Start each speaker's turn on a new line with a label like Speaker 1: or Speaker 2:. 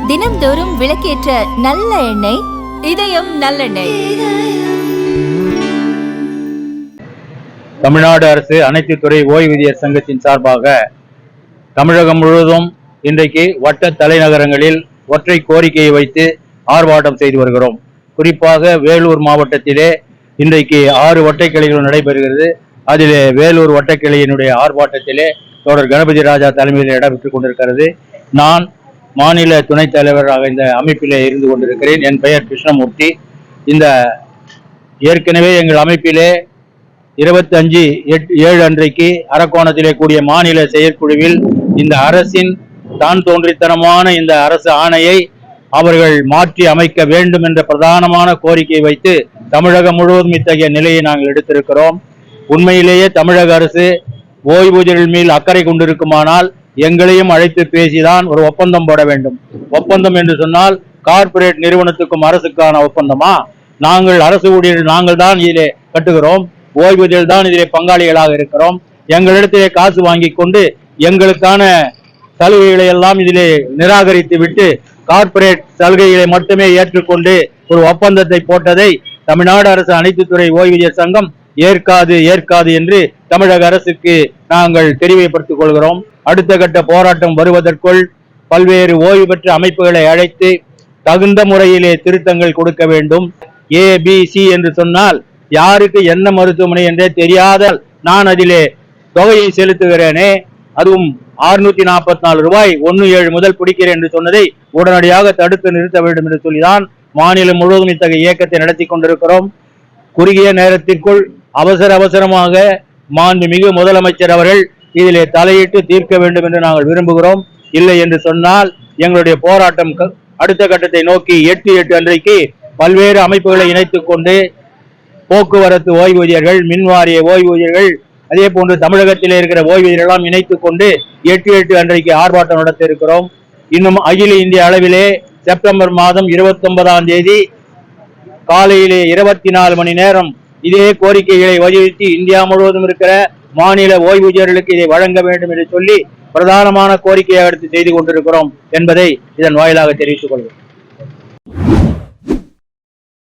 Speaker 1: தினம்தோறும் விளக்கேற்ற நல்ல எண்ணெய் இதயம் நல்லெண்ணெய்.
Speaker 2: தமிழ்நாடு அரசு அனைத்து துறை ஓய்வூதியர் சங்கத்தின் சார்பாக தமிழகம் முழுவதும் இன்றைக்கு வட்ட தலைநகரங்களில் ஒற்றை கோரிக்கையை வைத்து ஆர்ப்பாட்டம் செய்து வருகிறோம். குறிப்பாக வேலூர் மாவட்டத்திலே இன்றைக்கு 6 வட்டக்கிளைகள் நடைபெறுகிறது. அதிலே வேலூர் வட்டக்கிளையினுடைய ஆர்ப்பாட்டத்திலே தோழர் கணபதி ராஜா தலைமையில் இடம்பெற்றுக் கொண்டிருக்கிறது. நான் மாநில துணைத் தலைவராக இந்த அமைப்பிலே இருந்து கொண்டிருக்கிறேன். என் பெயர் கிருஷ்ணமூர்த்தி. இந்த ஏற்கனவே எங்கள் அமைப்பிலே 25/7 அன்றைக்கு அரக்கோணத்திலே கூடிய மாநில செயற்குழுவில் இந்த அரசின் தான் தோன்றித்தனமான இந்த அரசு ஆணையை அவர்கள் மாற்றி அமைக்க வேண்டும் என்ற பிரதானமான கோரிக்கையை வைத்து தமிழகம் முழுவதும் இத்தகைய நிலையை நாங்கள் எடுத்திருக்கிறோம். உண்மையிலேயே தமிழக அரசு ஓய்வூதியர்கள் மேல் அக்கறை கொண்டிருக்குமானால் எங்களையும் அழைத்து பேசிதான் ஒரு ஒப்பந்தம் போட வேண்டும். ஒப்பந்தம் என்று சொன்னால் கார்ப்பரேட் நிறுவனத்துக்கும் அரசுக்கான ஒப்பந்தமா? நாங்கள் அரசு ஊழியர்கள் நாங்கள் தான் இதிலே கட்டுகிறோம், ஓய்வூதியர்கள் தான் இதிலே பங்காளிகளாக இருக்கிறோம். எங்களிடத்திலே காசு வாங்கி கொண்டு எங்களுக்கான சலுகைகளை எல்லாம் இதிலே நிராகரித்து விட்டு கார்ப்பரேட் சலுகைகளை மட்டுமே ஏற்றுக்கொண்டு ஒரு ஒப்பந்தத்தை போட்டதை தமிழ்நாடு அரசு அனைத்து துறை ஓய்வூதியர் சங்கம் ஏற்காது என்று தமிழக அரசுக்கு நாங்கள் தெரியப்படுத்திக் கொள்கிறோம். அடுத்த கட்ட போராட்டம் வருவதற்குள் பல்வேறு ஓய்வு பெற்ற அமைப்புகளை அழைத்து தகுந்த முறையிலே திருத்தங்கள் கொடுக்க வேண்டும். ABC என்று சொன்னால் யாருக்கு என்ன மருத்துவமனை என்றே தெரியாத நான் அதிலே தொகையை செலுத்துகிறேனே, அதுவும் 644 ரூபாய் 1/7 முதல் பிடிக்கிறேன் என்று சொன்னதை உடனடியாக தடுத்து நிறுத்த வேண்டும் என்று சொல்லிதான் மாநிலம் முழுவதும் இத்தகைய இயக்கத்தை நடத்தி கொண்டிருக்கிறோம். குறுகிய நேரத்திற்குள் அவசரமாக மாண்புமிகு முதலமைச்சர் அவர்கள் இதிலே தலையிட்டு தீர்க்க வேண்டும் என்று நாங்கள் விரும்புகிறோம். இல்லை என்று சொன்னால் எங்களுடைய போராட்டம் அடுத்த கட்டத்தை நோக்கி 8/8 அன்றைக்கு பல்வேறு அமைப்புகளை இணைத்துக் கொண்டு போக்குவரத்து ஓய்வூதியர்கள், மின்வாரிய ஓய்வூதியர்கள், அதே போன்று தமிழகத்திலே இருக்கிற ஓய்வூதியர்கள் எல்லாம் இணைத்துக் கொண்டு 8/8 அன்றைக்கு ஆர்ப்பாட்டம் நடத்த இருக்கிறோம். இன்னும் அகில இந்திய அளவிலே செப்டம்பர் மாதம் 29ஆம் தேதி காலையிலே 24 மணி நேரம் இதே கோரிக்கைகளை வலியுறுத்தி இந்தியா முழுவதும் இருக்கிற மாநில ஓய்வூதியர்களுக்கு இதை வழங்க வேண்டும் என்று சொல்லி பிரதானமான கோரிக்கையை எடுத்து செய்து கொண்டிருக்கிறோம் என்பதை இதன் வாயிலாக தெரிவித்துக் கொள்கிறேன்.